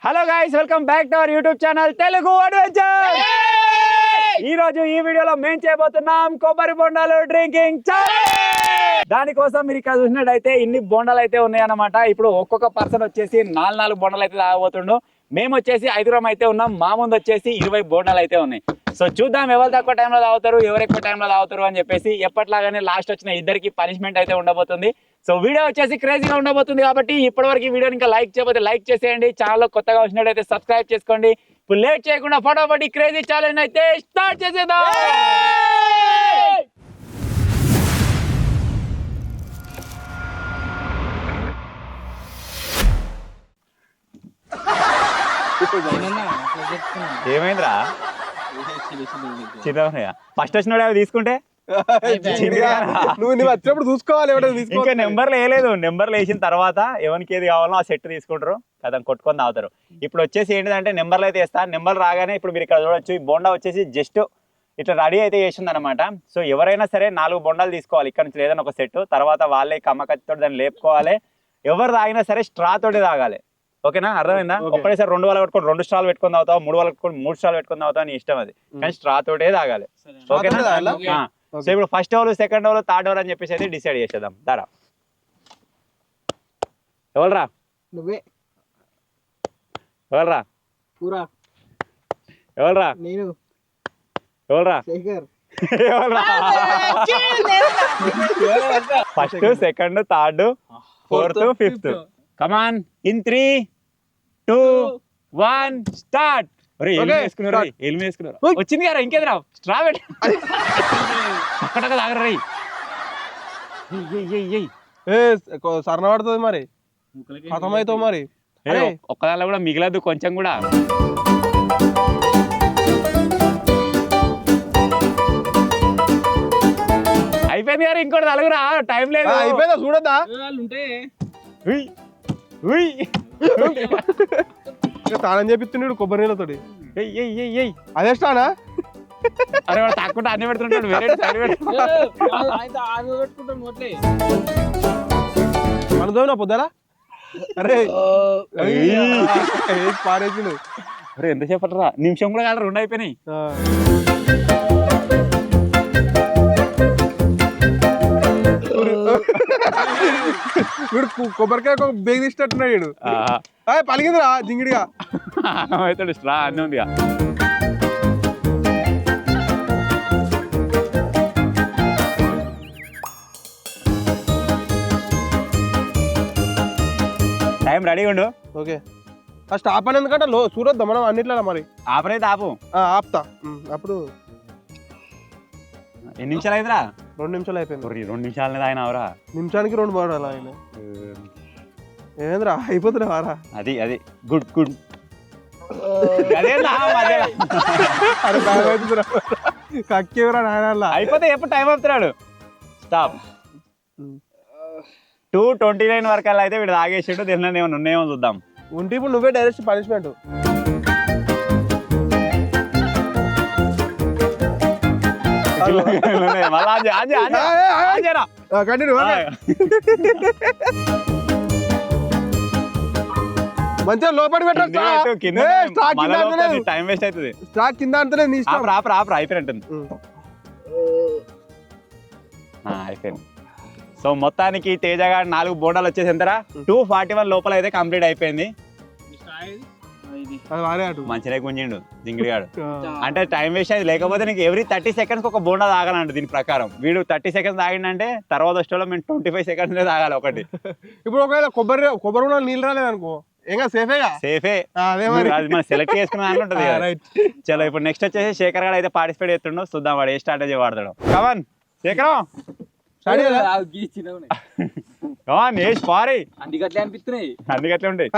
Hello guys, welcome back to our YouTube channel Telugu adventure. ఈ రోజు ఈ వీడియోలో మేము చేయబోతున్నాం కొబ్బరి బొండాలు డ్రింకింగ్ ఛాలెంజ్. దానికోసం మీరు ఇక్కడ చూసినట్టయితే ఇన్ని బొండాలు అయితే ఉన్నాయన్నమాట. ఇప్పుడు ఒక్కొక్క పర్సన్ వచ్చేసి 4 బొండాలు అయితే తాగబోతుండు. మేము వచ్చేసి 5 అయితే ఉన్నాం. మా ముందు వచ్చేసి 20 బొండాలు అయితే ఉన్నాయి. సో చూద్దాం ఎవరు తక్కువ టైంలో తాగుతారు, ఎవరు ఎక్కువ టైంలో తాగుతారు అని చెప్పేసి. ఎప్పటిలాగానే లాస్ట్ వచ్చిన ఇద్దరికి పనిష్మెంట్ అయితే ఉండబోతుంది. సో వీడియో వచ్చేసి క్రేజీగా ఉండబోతుంది. కాబట్టి ఇప్పటివరకు ఈ వీడియోని ఇంకా లైక్ చేయకపోతే లైక్ చేసేయండి. ఛానల్లో కొత్తగా వచ్చినట్టయితే సబ్స్క్రైబ్ చేసుకోండి. ఇప్పుడు లేట్ చేయకుండా ఫటాఫట్ క్రేజీ ఛాలెంజ్ అయితే స్టార్ట్ చేసేద్దాం. ఏమైందిరా చిన్నయ్య? ఫస్ట్ వచ్చినాడు అవి తీసుకుంటే నువ్వు వచ్చినప్పుడు చూసుకోవాలి. ఇంకా నెంబర్లు వేయలేదు. నెంబర్లు వేసిన తర్వాత ఎవరికి ఏది కావాలో ఆ సెట్ తీసుకుంటారు కదా, కొట్టుకొని తాగుతారు. ఇప్పుడు వచ్చేసి ఏంటిదంటే నెంబర్లు అయితే వేస్తా. నెంబర్ రాగానే ఇప్పుడు మీరు ఇక్కడ చూడొచ్చు, ఈ బొండా వచ్చేసి జస్ట్ ఇట్లా రెడీ అయితే చేసింది అనమాట. సో ఎవరైనా సరే 4 బొండాలు తీసుకోవాలి ఇక్కడ నుంచి, ఏదైనా ఒక సెట్. తర్వాత వాళ్ళే కమ్మకత్తితో దాన్ని లేపుకోవాలి. ఎవరు తాగినా సరే స్ట్రా తోటి తాగాలి. ఓకేనా, అర్థమైందా? ఒక్కడేసారి 2 వాళ్ళు పెట్టుకొని 2 స్ట్రాలు పెట్టుకొని తాగుతావు, 3 వాళ్ళు పెట్టుకొని 3 స్ట్రాలు పెట్టుకొని తాగుతావు, నీ ఇష్టం అది. కానీ స్ట్రా తోటే తాగాలి. ఓకేనా? సో ఇప్పుడు first over, second over, third over అని చెప్పేసి అయితే డిసైడ్ చేసేద్దాం. దారా ఎవరురా? నువ్వే. ఎవరురా? ఎవరురా? నేను. ఎవరురా? Shekhar. First, second, third, fourth, fifth. Come on in 3, 2, 1 start. వచ్చింది కదా, ఇంకేదిరా స్ట్రా పెట్టి అక్కడ తాగరా. సరణ పడుతుంది మరి, అర్థమవుతావు మరి. ఒక్కదానిలో కూడా మిగలదు కొంచెం కూడా. అయిపోయింది గారు, ఇంకోటి తలుగురా, టైం లేదు. అయిపోయిందా చూడద్దా? స్నానం చేపిస్తున్నాడు కొబ్బరి నీళ్ళతోటి. అదే స్నానా? అరే వాడు తాక్కుంటా అన్ని పెడుతుంటాడు. వేరే మనతో పొద్దులా. అరే పారేసిండు. అరే ఎంతసేపు రా, నిమిషం కూడా కాదు, 2 అయిపోయినాయి. వీడు కొబ్బరికాయ బేగ్ తీసినట్టున్నాడు వీడు. పలిగిందిరా జింగిడిగా. అవుతాడు, స్ట్రా అన్నీ ఉందిగా. టైం రెడీగా ఉండు. ఓకే, ఫస్ట్ ఆపని ఎందుకంటే చూడొద్దా మనం అన్నిట్లా మరి. ఆపరైతే ఆపు. ఆపుతా. అప్పుడు ఎన్ని నిమిషాలు అయిందిరా? 2 నిమిషాలు అయిపోయింది. 2 నిమిషాలనే తాగినావురా? నిమిషానికి 2 బాడాలి ఆయన. ఏమేంద్రా అయిపోతున్నా వారా? అది గుడ్ గుడ్. కక్కేవరా నాయన. అయిపోతే ఎప్పుడు టైం అవుతున్నాడు. స్టాప్. 2:29 వరకు అలా అయితే వీడు తాగేసాడు. దీనిలో ఏమైనా ఉన్నాయేమో చూద్దాం. ఉంటే ఇప్పుడు నువ్వే డైరెక్ట్ పనిష్మెంట్. మంచిగా లోపలి టైం వేస్ట్ అవుతుంది. స్టాక్ కింద అంటలేదు, నీ ఇష్టం. అయిపోయినట్టుంది. అయిపోయింది. సో మొత్తానికి తేజగా 4 బోండాలు వచ్చేసి ఎంతరా? 2:41 లోపల అయితే కంప్లీట్ అయిపోయింది. మంచిగా గుంజిండు జింగిడిగాడు. అంటే టైం వేస్ట్ అయింది. లేకపోతే నీకు ఎవ్రీ 30 సెకండ్స్ ఒక బోండా తాగాలంట దీని ప్రకారం. వీడు 30 సెకండ్స్ తాగిండంటే తర్వాత వచ్చేలో మేము 25 సెకండ్స్ తాగాలి ఒకటి. ఇప్పుడు ఒకవేళ కొబ్బరి నీళ్ళు రాలేదనుకో, సేఫే. మనం సెలెక్ట్ చేసుకున్న దాంట్లో ఉంటుంది. చలో ఇప్పుడు నెక్స్ట్ వచ్చేసి శేఖర్ గారు అయితే పార్టిసిపేట్ చేస్తుండో, చూద్దాం వాడు ఏ స్ట్రాటజీ వాడతాడు. కమాన్ శేఖరం, అందుకట్లే అనిపిస్తున్నాయి. అందుకట్లే ఉంటాయి.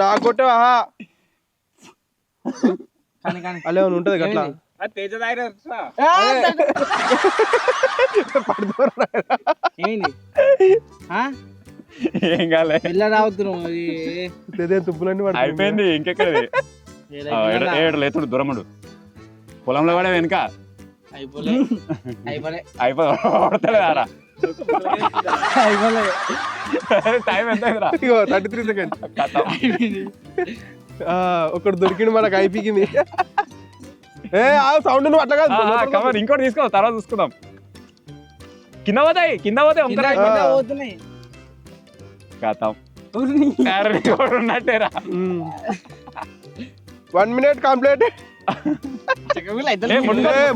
నాకు కొట్టవా అలా ఉంటది గట్లా. ఏం కాలే, తుప్పులన్నీ అయిపోయింది. ఇంకెక్కడ 7 లేతుడు దూరముడు పొలంలో కూడా వెనుక అయిపోతారా టైం ఎంత అయిందిరా? ఇగో 33 సెకండ్స్. ఒకటి దొరికింది మనకు అయిపోయింది. ఏ ఆ సౌండ్ నువ్వు అట్లా కాదు. కవర్ ఇంకోటి తీసుకో, తర్వాత చూసుకుందాం. కింద పోతాయి కథం ఉన్నట్టేరా. 1 minute కంప్లీట్.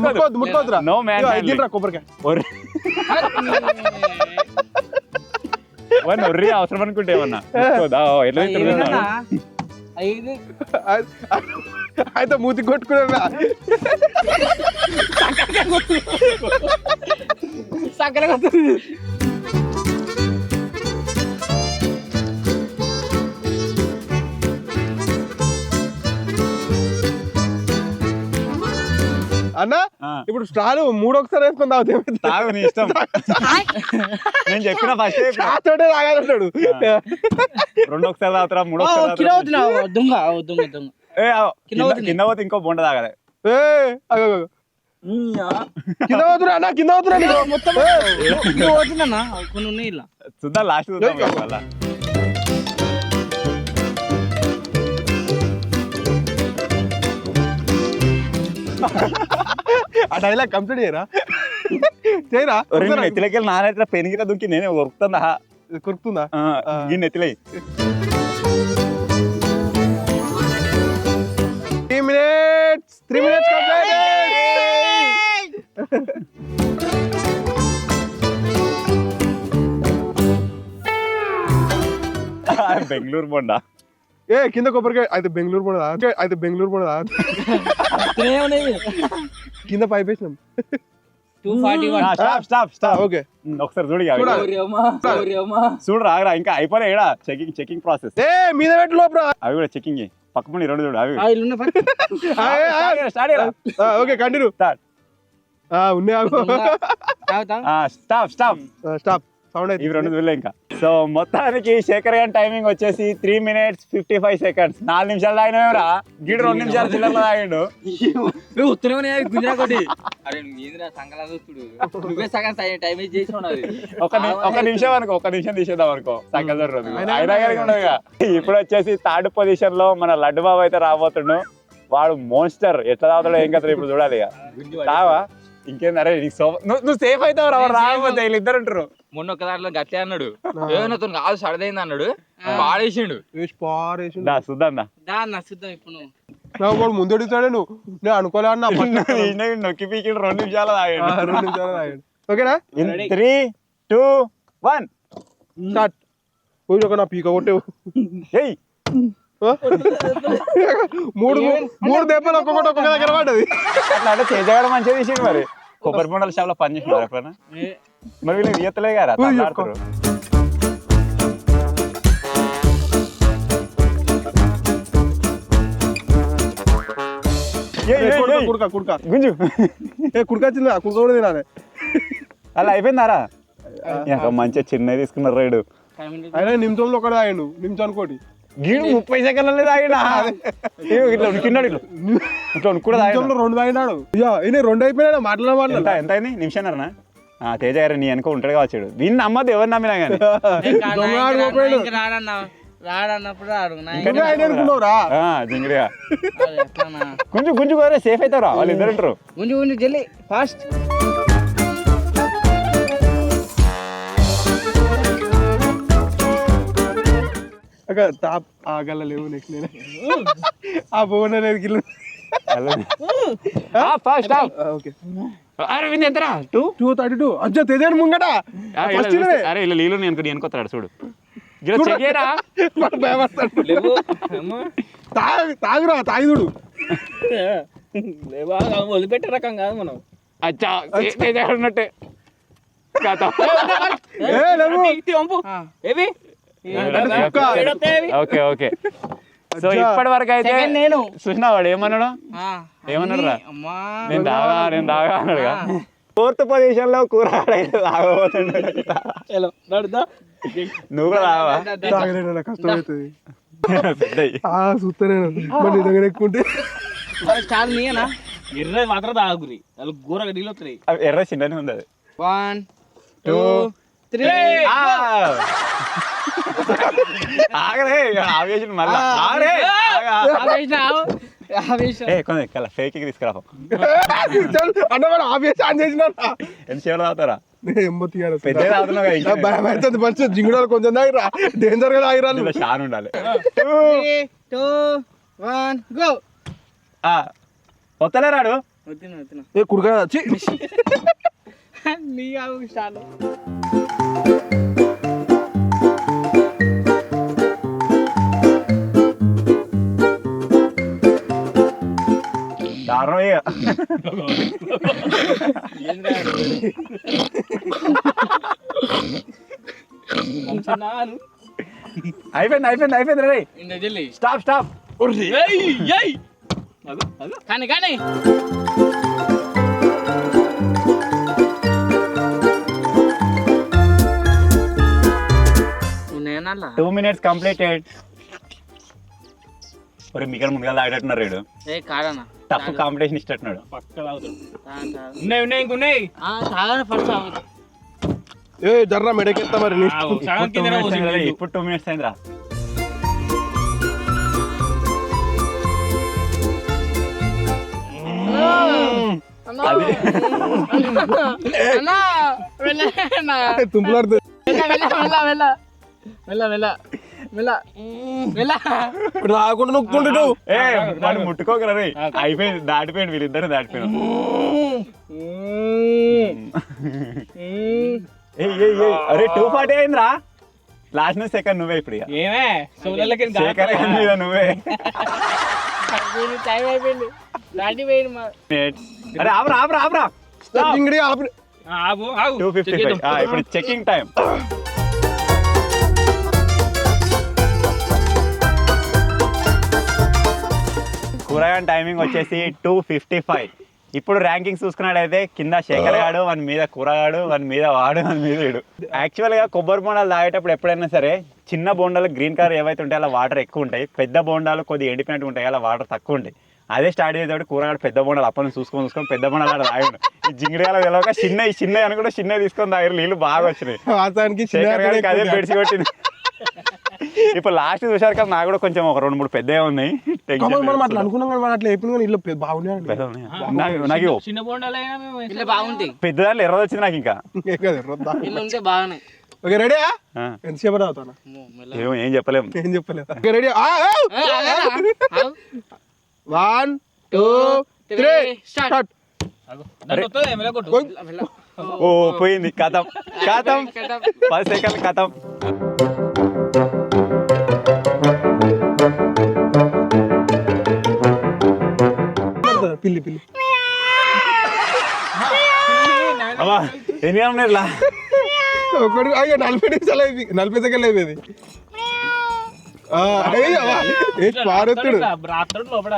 ముట్టుకోవద్దురా. నో మ్యాన్ కొబ్బరికాయ ఒర్రి అవసరం అనుకుంటే ఏమన్నా ఎట్లా అయితే మూతి కొట్టుకున్నా. అన్న ఇప్పుడు స్టాలు 3 ఒకసారి వేసుకొని తాగుతాయి. తాగు నీ ఇష్టం. నేను చెప్పిన ఫస్ట్ తోటే తాగాలంటాడు. 2 ఒకసారి తాగుతారా 3 కింద పోతే ఇంకో బొండ తాగాలి. కింద పోతున్నా అన్న, కింద పోతున్నా చూద్దాం లాస్ట్ చూద్దాం వల్ల. ఆ డైలాగ్ కంప్లీట్ చేయరా చేయరా. నెత్తిలోకి నానైతే పెనిగిట దుక్కి నేనే కొరుకుతుందా కొరుకుతుందా ఈ నెత్తిలే. 3 minutes కంప్లీట్. బెంగళూరు బొండా. ఏ కింద కొబ్బరికాయ అయితే బెంగళూరు బొండ అయితే బెంగళూరు బొండ కింద పైప్ వేసినాం. ఓకే ఒకసారి చూడు రాగరా. ఇంకా అయిపోలే ఏడా చెకింగ్ ప్రాసెస్. ఏ మీద పెట్టు లోపల. అవి కూడా చెకింగ్ పక్కన 2 చూడు అవి. Okay continue. స్టాప్ సౌండ్ ఇవి 2 చూడలే ఇంకా. సో మొత్తానికి శేఖర్ గారి టైమింగ్ వచ్చేసి 3 minutes 55 seconds. 4 నిమిషాలు తాగినరా గిడు 2 నిమిషాలు చిల్లర తాగిండు. ఒక నిమిషం అనుకో, 1 నిమిషం తీసేద్దాం అనుకో సంకల్ జరుగుతుంది. అయినా కానీ ఉండదుగా. ఇప్పుడు వచ్చేసి 3rd పొజిషన్ లో మన లడ్డు బాబు అయితే రాబోతుండు. వాడు మోన్స్టర్. ఎట్లా తాగుతాడో ఏం కదా ఇప్పుడు చూడాలి. ఇక తావా ఇంకేం. అరే నువ్వు సేఫ్ అవుతావు రాకపోతే వీళ్ళిద్దరు ఉంటారు. మొన్న ఒక దాంట్లో గట్లే అన్నాడు, ఏమైనా కాదు సడదైంది అన్నాడు, పాడేసిండు. చూద్దాం ముందు అడుగుతాడే నువ్వు. నేను అనుకోలే అన్న నొక్కి పీకి 2 నిమిషాలు తాగాడు. 2 నిమిషాలు తాగాడు. ఓకేనా 3, 2, 1 స్టార్ట్. ఒక నా పీక కొట్టేవు. మూడు దెబ్బలు ఒక్కొక్కటి ఒక్కొక్క దగ్గర పడ్డది. అట్లా అంటే తేజగాడు మంచిగా తీసిండు. మరి కొబ్బరి బొండాల షాప్ లో పని చేసినారు ఎప్పుడైనా? మరి వీళ్ళు ఈతలే కదా ఆడతారు. గుంజు కుడుక వచ్చిందా? కుడుక కూడా తినాలి. అలా అయిపోయిందారా? మంచిగా చిన్నది తీసుకున్నారు రైడు. అయినా నిమిషంలో ఒకటి తాగిండు, నిమిషానికి ఒకటి. గీడు 30 సెకండ్లలో తాగినా ఇట్లా ఉనికిన్నాడు. ఇట్లా ఉనికి నిమిషంలో 2 తాగినాడు. ఇక 2 అయిపోయినా మాట్లాడ. ఎంత అయింది? నిమిషాన్నరనా? తేజ గారు నీ వెనక ఉంటాడు కావచ్చు. వీళ్ళు నమ్మద్దు ఎవరు నమ్మినా కానీ. అనుకున్నావురా జింగిడిగా కొంచెం గుంజు కోరే సేఫ్ అవుతారా వాళ్ళు ఇద్దరు ఉంటారు. జల్లి ఫాస్ట్. ఆగల లేవు. నెక్స్ట్ నేను ఆ పోన లేదు కిలో. ఓకే అరవింద్ ఎంతరా? 2:32. అజ్జా తెదేడు ముంగట. అరే ఇలా నీళ్ళు నేను వెనుకొత్తాడు చూడు. తాగురా తాగి చూడు. వదిలిపెట్టే రకం కాదు మనం. అచ్చా ఉన్నట్టే ఓకే ఓకే. సో ఇప్పటి వరకు అయితే చూసినా వాడు ఏమన్నాడు? ఏమన్నాడు రా? నేను దాగా అన్నాడు. 4th పొజిషన్ లో కూరగాయలు అయితే తాగబోతుండే. నువ్వు కూడా రావా? కష్టం అవుతుంది. చూస్తానే దగ్గర ఎక్కుంటే ఎర్ర మాత్రం తాగురి వాళ్ళు ఘోరగా నీళ్ళు వస్తున్నాయి. ఎర్ర చిన్ననే ఉంది అది. 1 2 3 ఆగరే ఆవేశం మళ్ళా ఆగరే కొంచెం కల ఫేక్ తీసుకురా అన్న వాడు ఆఫీస్ ఆన్ చేసిన ఎంతసేపు తాగుతారా పెద్ద భయం అవుతుంది మంచి జింగుడాలు కొంచెం తాగిరా డేంజర్ గా తాగిరా షాన్ ఉండాలి. 2 1 గో. వస్తలే రాడు ఏ కుడుగా నీ ఆవు స్టార్ట్. దారుణం ఇక. అయిపోయింది రే. స్టాప్ కానీ కానీ 2 minutes completed. ఒరే మీకన్నా ముందుగా తాగేటట్టున్నారు రేడు. కాదన్నా టఫ్ కాంపిటీషన్ ఇష్టట్టున్నాడు. పక్క తాగుతాడు. ఉన్నాయి ఇంకున్నాయి. ఏ జర్రా మెడకెత్తా మరి ఇప్పుడు 2 minutes అయిందిరా. తుంపులాడుతుంది రాకుండా నొక్కుంటు వాడు ముట్టుకోగలరా రే. అయిపోయింది దాటిపోయింది వీళ్ళిద్దరు దాటిపోయినా. అరే 240 అయిందిరా. లాస్ట్ నుంచి సెకండ్ నువ్వే ఇప్పుడు ఇక. ఏమే సోలకి శేఖర్ మీద నువ్వే. టైం అయిపోయింది అరే ఆపరా ఇంగడి ఆపి ఆగు ఆగు 255. ఇప్పుడు చెకింగ్ టైం. కూరగాయల టైమింగ్ వచ్చేసి 2:55. ఇప్పుడు ర్యాంకింగ్స్ చూసుకున్నట్టయితే కింద శేఖర్ గాడు, వాని మీద కూరగాడు, వాని మీద వాడు, వాని మీద వీడు. యాక్చువల్గా కొబ్బరి బోండాలు తాగేటప్పుడు ఎప్పుడైనా సరే చిన్న బోండాలు గ్రీన్ కలర్ ఏవైతే ఉంటాయో అలా వాటర్ ఎక్కువ ఉంటాయి. పెద్ద బోండాలు కొద్దిగా ఎండిపోయినట్టు ఉంటాయి, అలా వాటర్ తక్కువ ఉంటాయి. అదే స్టార్ట్ చేసేటప్పుడు కూరగాడు పెద్ద బోండాలు అప్పని చూసుకొని పెద్ద బోండాలు ఆడ తాగాడు. ఈ జింగిడియాల తెలవక చిన్న అనుకుంటే చిన్న తీసుకొని తాగారు. నీళ్ళు బాగా వచ్చినాయి. శేఖర్ గారికి అదే పెడిచి కొట్టింది. ఇప్పుడు లాస్ట్ చూసారు కదా, నాకు కూడా కొంచెం ఒక 2-3 పెద్దగా ఉన్నాయి. నాకు చిన్న బోండాలైనా బాగుంటాయి. పెద్ద దాంట్లో ఎర్ర వచ్చింది నాకు. ఇంకా బాగానే ఓకే రెడీ ఎంతసేపు అవుతాను ఏం చెప్పలేము. ఏం చెప్పలేదు. Ready 1 2 3 start. ఓ పోయింది. కథం 10 సెకండ్లు కథం. పిల్లి ఎన్ని గంటలా ఒకటి 40 నిమిషాలు 40 సెకండ్లు అయిపోయింది. పారుతుడు రాత్రుడు లోపల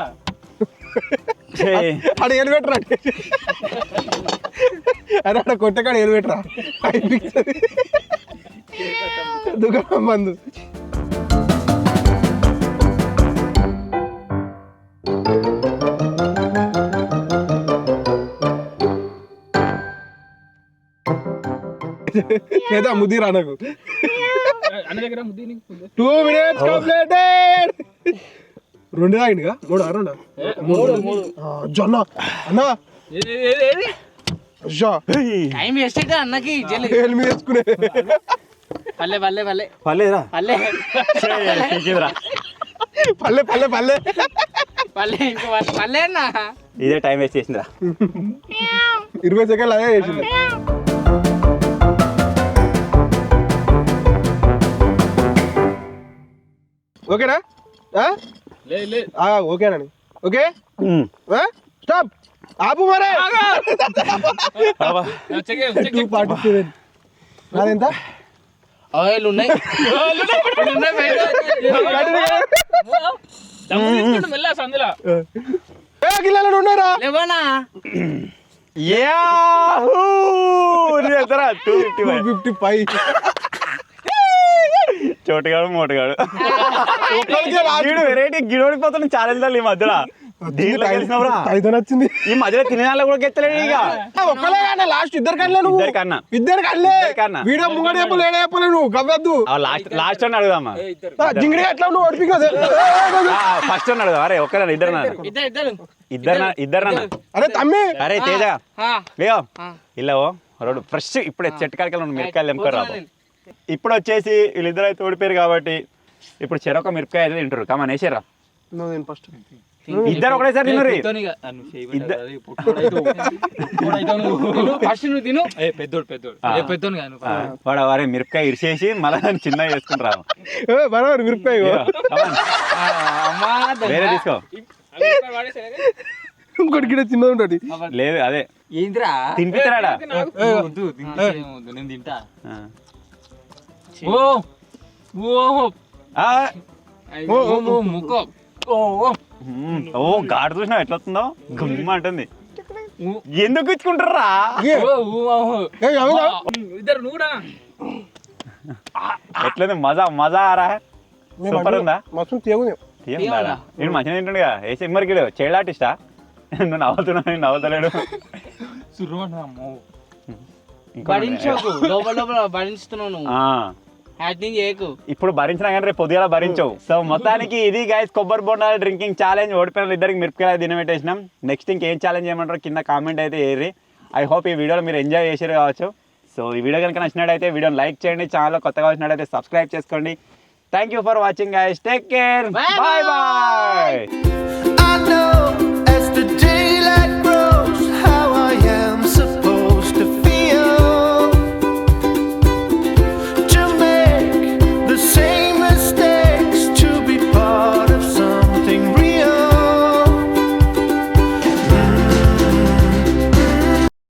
అక్కడ ఏలు పెట్టరా. అరే అక్కడ కొట్టకాడ ఏలు పెట్టరా. అయిపోతుంది దుకాణం బంధు. లేదా ముదిరా నాకు. 2 minutes completed. 2 తాగిందిగా 3 జొన్న అన్నా టైం వేస్ట్ అన్నకి ఏలు మీద వేసుకునే పల్లె పర్లేదురా. పల్లె అన్నా ఇదే టైం వేస్ట్ చేసిందిరా. 20 సెకండ్లు అదే చేసింది. ఓకేనా ఓకేనండి. Okay stop. ఆపు మరే. 247. నాదెంత ఆయిల్ ఉన్నాయి. గిల్లలు ఉన్నారా లేవనా? 255. చోటుగాడు మోటుగాడు వెరైటీ గిడోడిపోతున్న ఛాలెంజ్ ఈ మధ్యలో దీంట్లో గెలిచినవురా? ఐదు వచ్చింది ఈ మధ్యలో తినేదాల్లో కూడా గెత్తలేడు ఇక ఒక్కలే కానీ లాస్ట్ ఇద్దరు కనలే నువ్వు ఇద్దరికన్నా ఇద్దరు కనలే ఇద్దరికన్నా. వీడియో ముంగడ చెప్పలే ఏడ చెప్పలే నువ్వు గవ్వద్దు లాస్ట్ అని అడుగుదామా జింగిడి ఎట్లా నువ్వు ఓడిపికదు ఫస్ట్ అని అడుగుదా అరే ఒక్కరన్నా ఇద్దరు అరే తమ్మి అరే తేజ లేవో ఇల్లవో రోడ్డు ఫ్రెష్ ఇప్పుడే చెట్టు కాడికి మిరపకాయలు తెంపుకొని రాదు ఇప్పుడు వచ్చేసి వీళ్ళిద్దరు అయితే ఓడిపోయారు కాబట్టి ఇప్పుడు చెరొక మిరపకాయ అయితే తింటారు కమన్ వేసారా నువ్వు నేను ఫస్ట్ ఇద్దరు ఒకటేసారి తిన్నారు ఫస్ట్ నువ్వు తిను పెద్దోడు పెద్దోడు కాదు వాడు వారే మిరపకాయ ఇరిసేసి మళ్ళీ దాన్ని చిన్నగా చేసుకుని రావు బరాబర్ మిరపకాయ వేరే తీసుకో ఇంకోటి గిడ చిన్నది ఉంటుంది లేదు అదే ఏంద్రా తినిపిస్తాడా నేను తింటా ముక్కో ఓ ఘాటు చూసినా ఎట్లా వస్తుందో గుమ్మ అంటుంది ఎందుకు ఇచ్చుకుంటారా ఇద్దరు నువ్వుడా ఎట్లుంది మజా మజా ఆరా సూపర్ ఉందా మస్తు తేగునే ఏం నేను మంచిగా తింటుండగా వేసి మరికి చైల్డ్ ఆర్టిస్టా నువ్వు నవ్వుతున్నావు నేను నవ్వుతలేడు భరించకు లోపల లోపల భరించుతున్నావు నువ్వు యాక్టింగ్ చేయకు ఇప్పుడు భరించినా కానీ రేపు పొద్దుగా భరించవు సో మొత్తానికి ఇది గైస్ కొబ్బరి బొండాల డ్రింకింగ్ ఛాలెంజ్ ఓడిపోయిన ఇద్దరికి మిరపకాయలు తినబెట్టేసినాం నెక్స్ట్ ఇంకేం ఛాలెంజ్ చేయమంటారో కింద కామెంట్ అయితే ఏరి ఐ హోప్ ఈ వీడియోలో మీరు ఎంజాయ్ చేసారు కావచ్చు సో ఈ వీడియో కనుక నచ్చినట్టయితే వీడియోని లైక్ చేయండి ఛానల్లో కొత్తగా వచ్చినట్టయితే సబ్స్క్రైబ్ చేసుకోండి thank you for watching guys take care bye bye